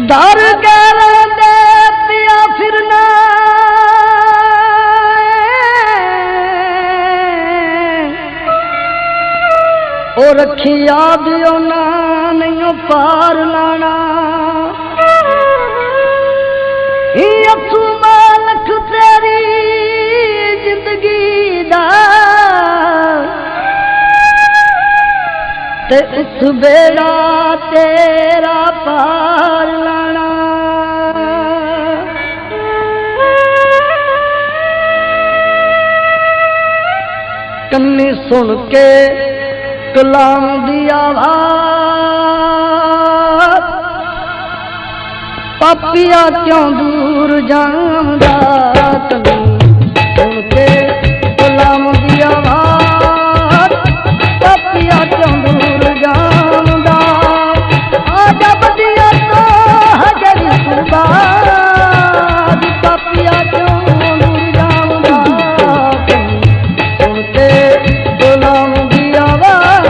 डर गैर दे पिया फिरना ओ रखिया भी ओना नहीं पार लाना अथू मालक तेरी जिंदगी दा ते उस बेड़ा तेरा पार लाना कन्नी सुन के कलाम दी आवाज पापिया क्यों दूर जांदा सुन के कलाम दी आवाज पापिया क्यों दूर जांदा आजा बदिया तो हजरी सुनदा पापिया क्यों दूर जांदा सुन के कलाम दी आवाज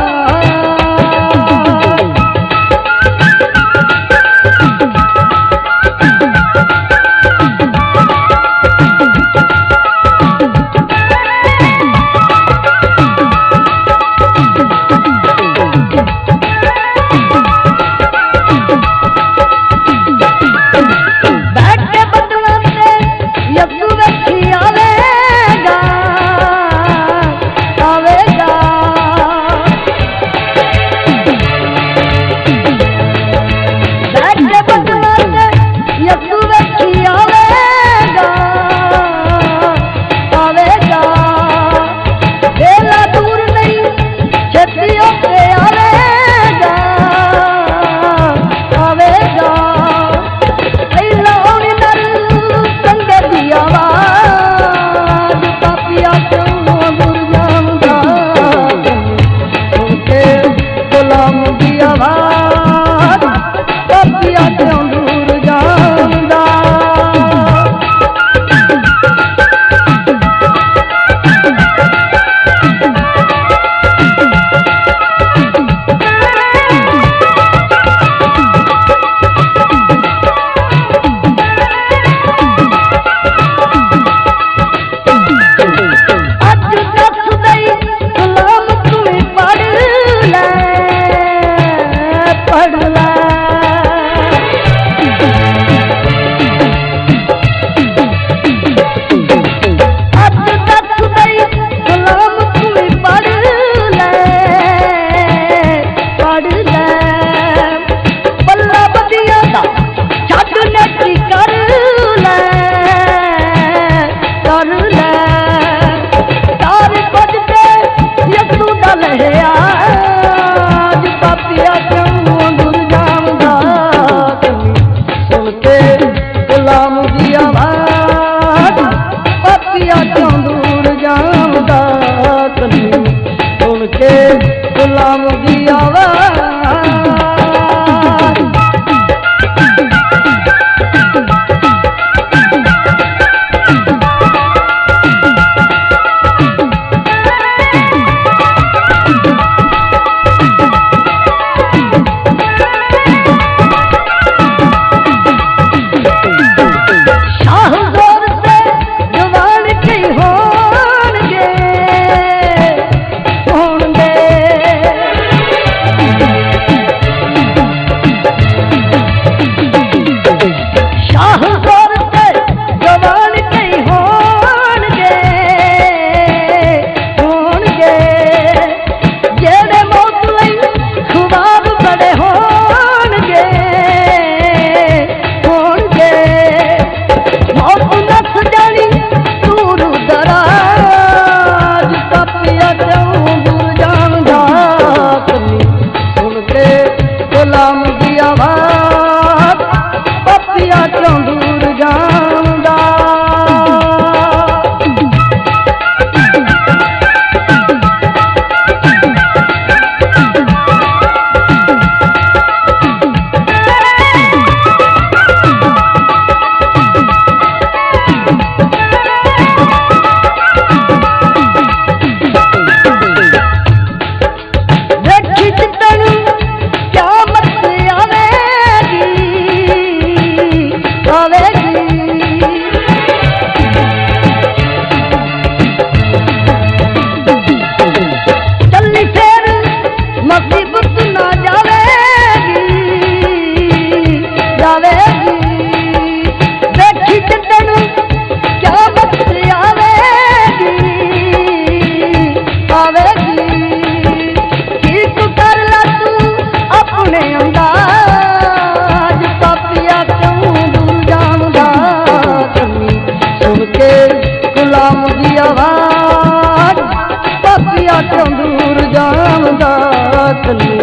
तन्नू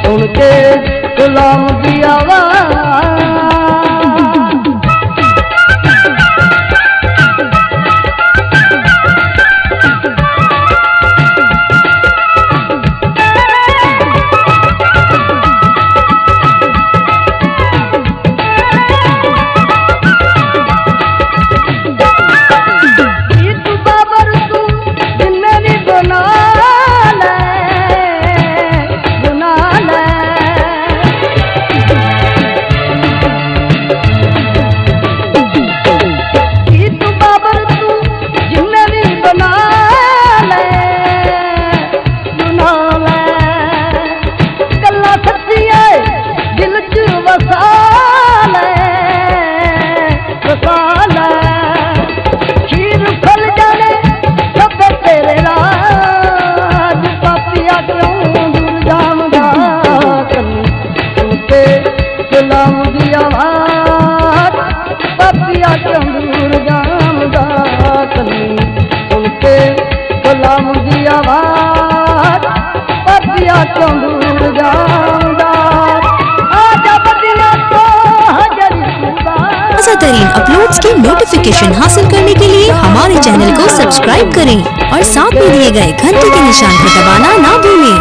सुन के गुलाम दी आवाज़। गुलाम दी आवाज़ पापिया क्यों दूर जामदा तन्नू सुन के गुलाम दी आवाज़ पापिया क्यों दूर जामदा। आजा बदिया तो हजरी ताज़ा-तरीन अपलोड्स की नोटिफिकेशन हासिल करने के लिए हमारे चैनल को सब्सक्राइब करें और साथ में दिए गए घंटे के निशान को दबाना ना भूलें।